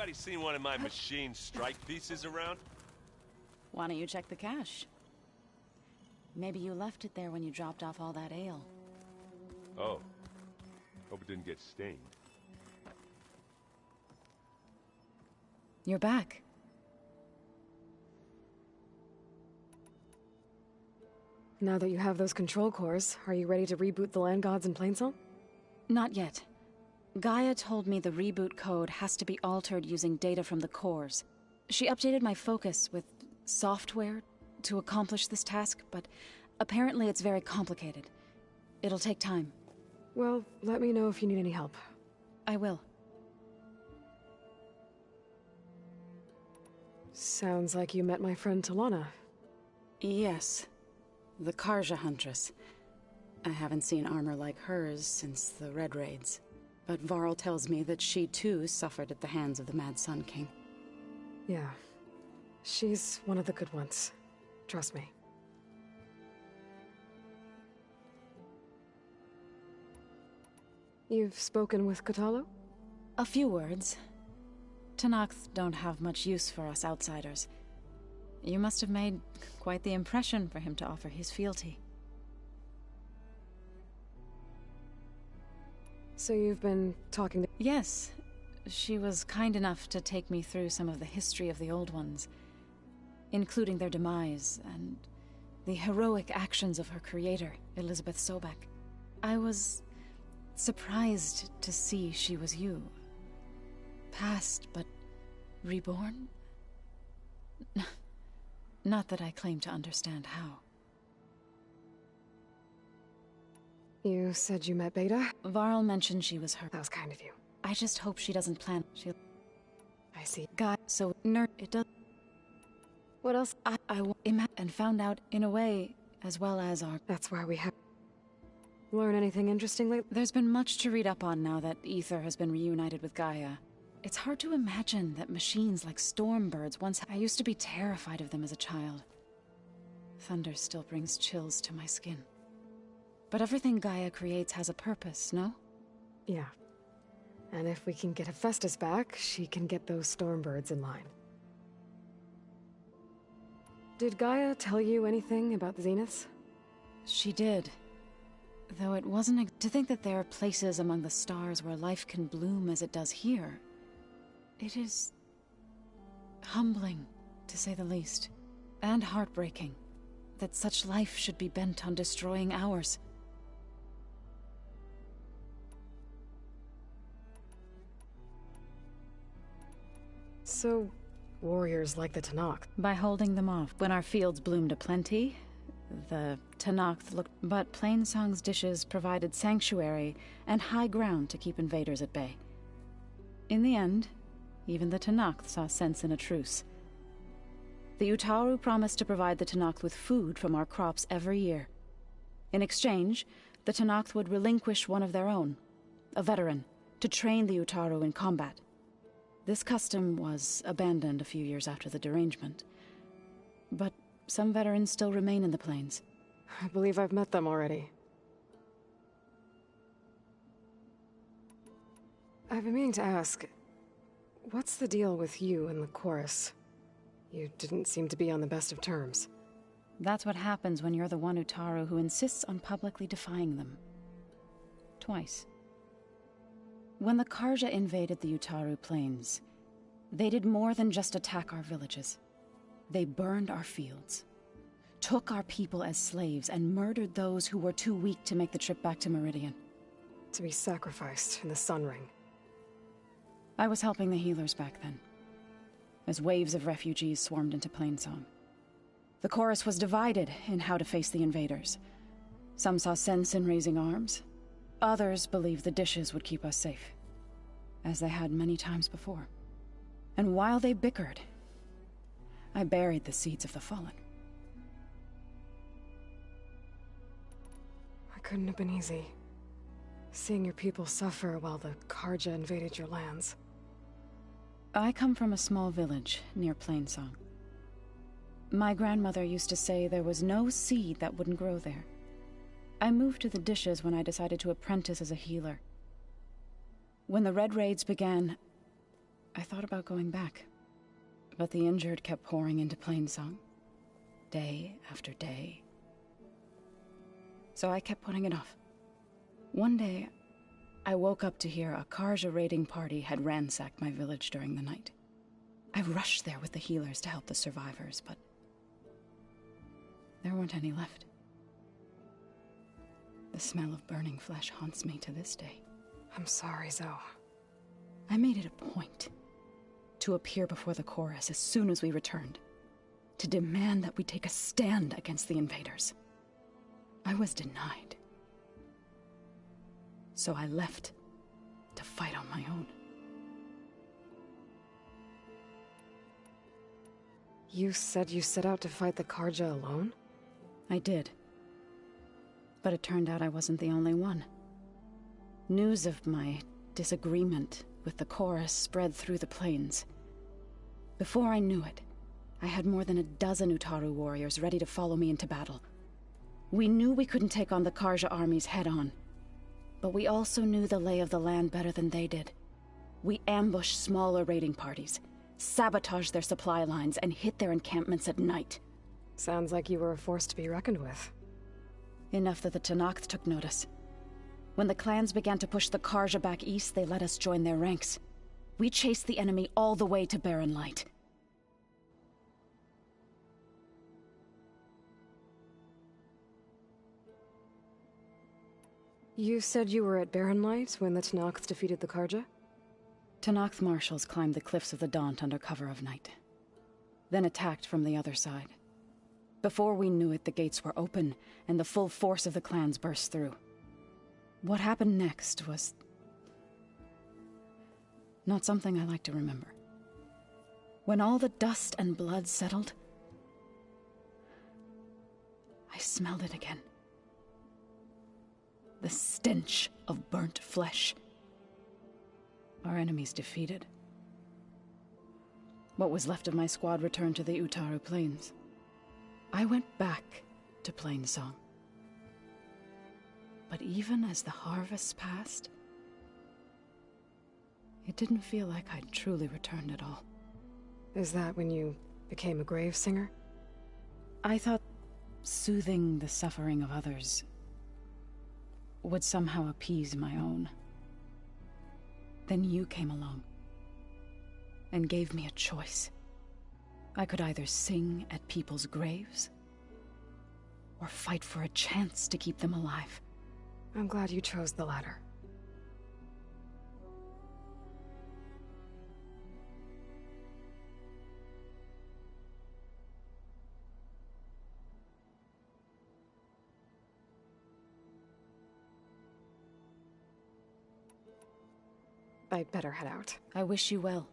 Anybody seen one of my machine strike pieces around? Why don't you check the cache? Maybe you left it there when you dropped off all that ale. Oh. Hope it didn't get stained. You're back. Now that you have those control cores, are you ready to reboot the land gods in Plainsong? Not yet. Gaia told me the reboot code has to be altered using data from the cores. She updated my focus with software to accomplish this task, but apparently it's very complicated. It'll take time. Well, let me know if you need any help. I will. Sounds like you met my friend Talana. Yes. The Karja Huntress. I haven't seen armor like hers since the Red Raids. But Varl tells me that she too suffered at the hands of the Mad Sun King. Yeah. She's one of the good ones. Trust me. You've spoken with Kotallo? A few words. Tenakth don't have much use for us outsiders. You must have made quite the impression for him to offer his fealty. So you've been talking to... Yes. She was kind enough to take me through some of the history of the Old Ones, including their demise and the heroic actions of her creator, Elizabeth Sobek. I was surprised to see she was you. Past, but reborn? Not that I claim to understand how. You said you met Beta? Varl mentioned she was her. That was kind of you. I just hope she doesn't plan. I see. God, so it does. What else? I and found out in a way, as well as our. That's why we have. Learn anything interesting lately? There's been much to read up on now that Aether has been reunited with Gaia. It's hard to imagine that machines like Stormbirds once. I used to be terrified of them as a child. Thunder still brings chills to my skin. But everything Gaia creates has a purpose, no? Yeah. And if we can get Hephaestus back, she can get those Stormbirds in line. Did Gaia tell you anything about the Zeniths? She did. Though it wasn't to think that there are places among the stars where life can bloom as it does here. It is humbling, to say the least, and heartbreaking, that such life should be bent on destroying ours. So, warriors like the Tenakth. By holding them off. When our fields bloomed aplenty, the Tenakth looked... But Plainsong's dishes provided sanctuary and high ground to keep invaders at bay. In the end, even the Tenakth saw sense in a truce. The Utaru promised to provide the Tenakth with food from our crops every year. In exchange, the Tenakth would relinquish one of their own, a veteran, to train the Utaru in combat. This custom was abandoned a few years after the derangement. But some veterans still remain in the plains. I believe I've met them already. I've been meaning to ask, what's the deal with you and the chorus? You didn't seem to be on the best of terms. That's what happens when you're the one Utaru who insists on publicly defying them. Twice. When the Karja invaded the Utaru plains, they did more than just attack our villages. They burned our fields, took our people as slaves, and murdered those who were too weak to make the trip back to Meridian. To be sacrificed in the Sun Ring. I was helping the healers back then, as waves of refugees swarmed into Plainsong. The chorus was divided in how to face the invaders. Some saw sense in raising arms. Others believed the dishes would keep us safe, as they had many times before. And while they bickered, I buried the seeds of the fallen. It couldn't have been easy. Seeing your people suffer while the Karja invaded your lands. I come from a small village near Plainsong. My grandmother used to say there was no seed that wouldn't grow there. I moved to the dishes when I decided to apprentice as a healer. When the Red Raids began, I thought about going back, but the injured kept pouring into Plainsong, day after day. So I kept putting it off. One day, I woke up to hear a Carja raiding party had ransacked my village during the night. I rushed there with the healers to help the survivors, but there weren't any left. The smell of burning flesh haunts me to this day. I'm sorry, Zoe. I made it a point to appear before the chorus as soon as we returned, to demand that we take a stand against the invaders. I was denied. So I left to fight on my own. You said you set out to fight the Carja alone? I did. But it turned out I wasn't the only one. News of my disagreement with the chorus spread through the plains. Before I knew it, I had more than a dozen Utaru warriors ready to follow me into battle. We knew we couldn't take on the Carja armies head-on, but we also knew the lay of the land better than they did. We ambushed smaller raiding parties, sabotaged their supply lines, and hit their encampments at night. Sounds like you were a force to be reckoned with. Enough that the Tenakth took notice. When the clans began to push the Carja back east, they let us join their ranks. We chased the enemy all the way to Barren Light. You said you were at Barren Light when the Tenakth defeated the Carja? Tenakth marshals climbed the cliffs of the Daunt under cover of night, then attacked from the other side. Before we knew it, the gates were open, and the full force of the clans burst through. What happened next was not something I like to remember. When all the dust and blood settled, I smelled it again. The stench of burnt flesh. Our enemies defeated. What was left of my squad returned to the Utaru Plains. I went back to Plainsong. But even as the harvest passed, it didn't feel like I'd truly returned at all. Is that when you became a grave singer? I thought soothing the suffering of others would somehow appease my own. Then you came along and gave me a choice. I could either sing at people's graves or fight for a chance to keep them alive. I'm glad you chose the latter. I'd better head out. I wish you well.